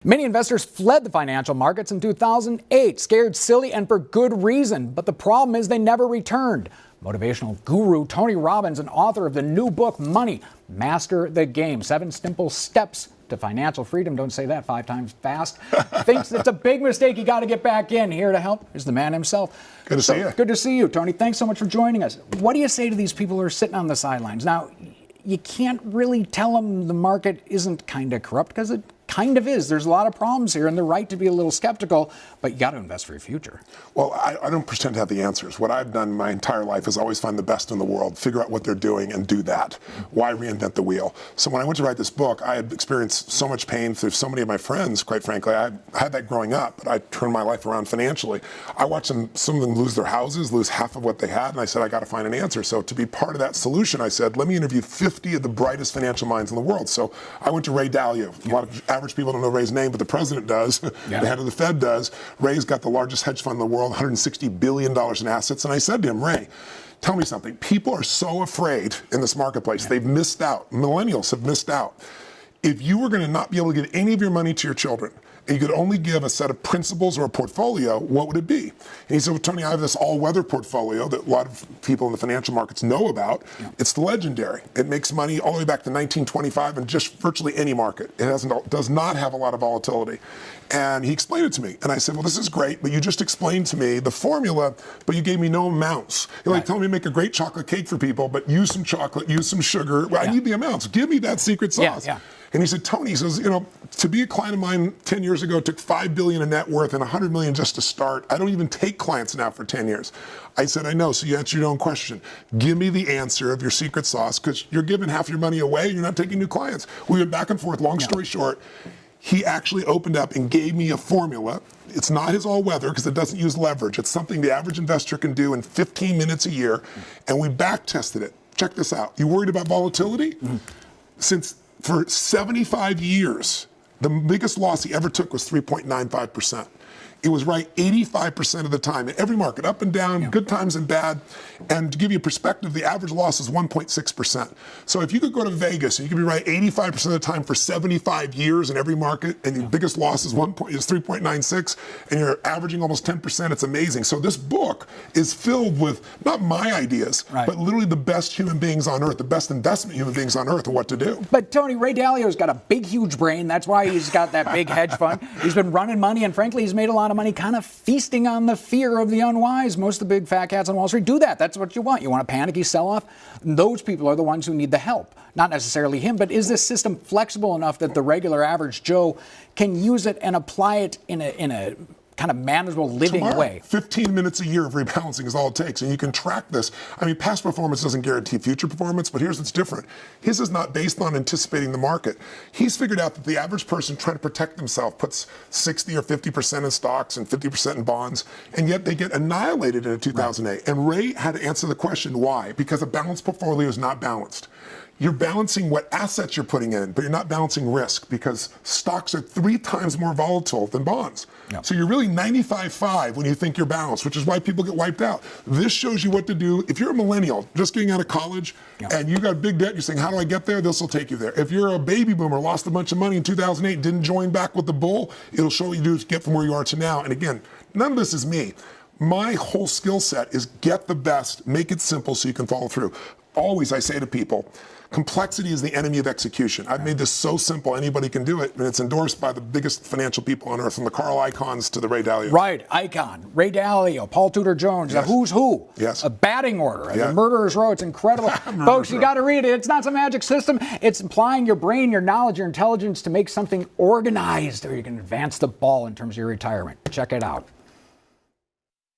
Many investors fled the financial markets in 2008, scared silly and for good reason. But the problem is they never returned. Motivational guru Tony Robbins, and author of the new book, Money, Master the Game, 7 Simple Steps to Financial Freedom, don't say that 5 times fast, thinks it's a big mistake. You got to get back in. Here to help is the man himself. Good to see you. Good to see you, Tony. Thanks so much for joining us. What do you say to these people who are sitting on the sidelines? Now, you can't really tell them the market isn't kind of corrupt, because it kind of is. There's a lot of problems here, and they're right to be a little skeptical, but you got to invest for your future. Well, I don't pretend to have the answers. What I've done my entire life is always find the best in the world, figure out what they're doing, and do that. Why reinvent the wheel? So when I went to write this book, I had experienced so much pain through so many of my friends, quite frankly. I had that growing up, but I turned my life around financially. I watched some of them lose their houses, lose half of what they had, and I said, I got to find an answer. So to be part of that solution, I said, let me interview 50 of the brightest financial minds in the world. So I went to Ray Dalio. A lot of average people don't know Ray's name, but the president does. The head of the Fed does. Ray's got the largest hedge fund in the world, $160 billion in assets. And I said to him, Ray, tell me something. People are so afraid in this marketplace. They've missed out. Millennials have missed out. If you were going to not be able to give any of your money to your children, and you could only give a set of principles or a portfolio, what would it be? And he said, well, Tony, I have this all-weather portfolio that a lot of people in the financial markets know about. It's the legendary. It makes money all the way back to 1925 in just virtually any market. It does not have a lot of volatility. And he explained it to me. And I said, well, this is great, but you just explained to me the formula, but you gave me no amounts. You're like telling me to make a great chocolate cake for people, but use some chocolate, use some sugar. Well, I need the amounts. Give me that secret sauce. And he said, Tony, he says, to be a client of mine 10 years ago, it took $5 billion in net worth and $100 million just to start. I don't even take clients now for 10 years. I said, I know, so you answered your own question. Give me the answer of your secret sauce, because you're giving half your money away, you're not taking new clients. We went back and forth, long story short. He actually opened up and gave me a formula. It's not his all-weather, because it doesn't use leverage. It's something the average investor can do in 15 minutes a year, and we back-tested it. Check this out. You worried about volatility? For 75 years, the biggest loss he ever took was 3.95%. It was right 85% of the time in every market, up and down, good times and bad. And to give you a perspective, the average loss is 1.6%. So if you could go to Vegas and you could be right 85% of the time for 75 years in every market, and the biggest loss is 3.96, and you're averaging almost 10%, it's amazing. So this book is filled with not my ideas, but literally the best human beings on earth, the best investment human beings on earth, and what to do. But Tony, Ray Dalio's got a big, huge brain. That's why he's got that big hedge fund. He's been running money, and frankly, he's made a lot of money kind of feasting on the fear of the unwise. Most of the big fat cats on Wall Street do that. That's what you want. You want a panicky sell-off. Those people are the ones who need the help, not necessarily him. But is this system flexible enough that the regular average Joe can use it and apply it in a kind of manageable living way? 15 minutes a year of rebalancing is all it takes, and you can track this. I mean, past performance doesn't guarantee future performance, but here's what's different. His is not based on anticipating the market. He's figured out that the average person trying to protect themselves puts 60 or 50% in stocks and 50% in bonds, and yet they get annihilated in 2008. And Ray had to answer the question, why? Because a balanced portfolio is not balanced. You're balancing what assets you're putting in, but you're not balancing risk, because stocks are 3 times more volatile than bonds. So you're really 95-5 when you think you're balanced, which is why people get wiped out. This shows you what to do. If you're a millennial just getting out of college and you got big debt, you're saying, how do I get there? This will take you there. If you're a baby boomer, lost a bunch of money in 2008, didn't join back with the bull, it'll show what you do to get from where you are to now. And again, none of this is me. My whole skill set is get the best, make it simple so you can follow through. Always, I say to people, complexity is the enemy of execution. I've made this so simple, anybody can do it, and it's endorsed by the biggest financial people on earth, from the Carl Icahns to the Ray Dalio. Right, Icahn, Ray Dalio, Paul Tudor Jones, a who's who, a batting order, the Murderer's Row. It's incredible. Folks, you got to read it. It's not some magic system. It's applying your brain, your knowledge, your intelligence to make something organized, or you can advance the ball in terms of your retirement. Check it out.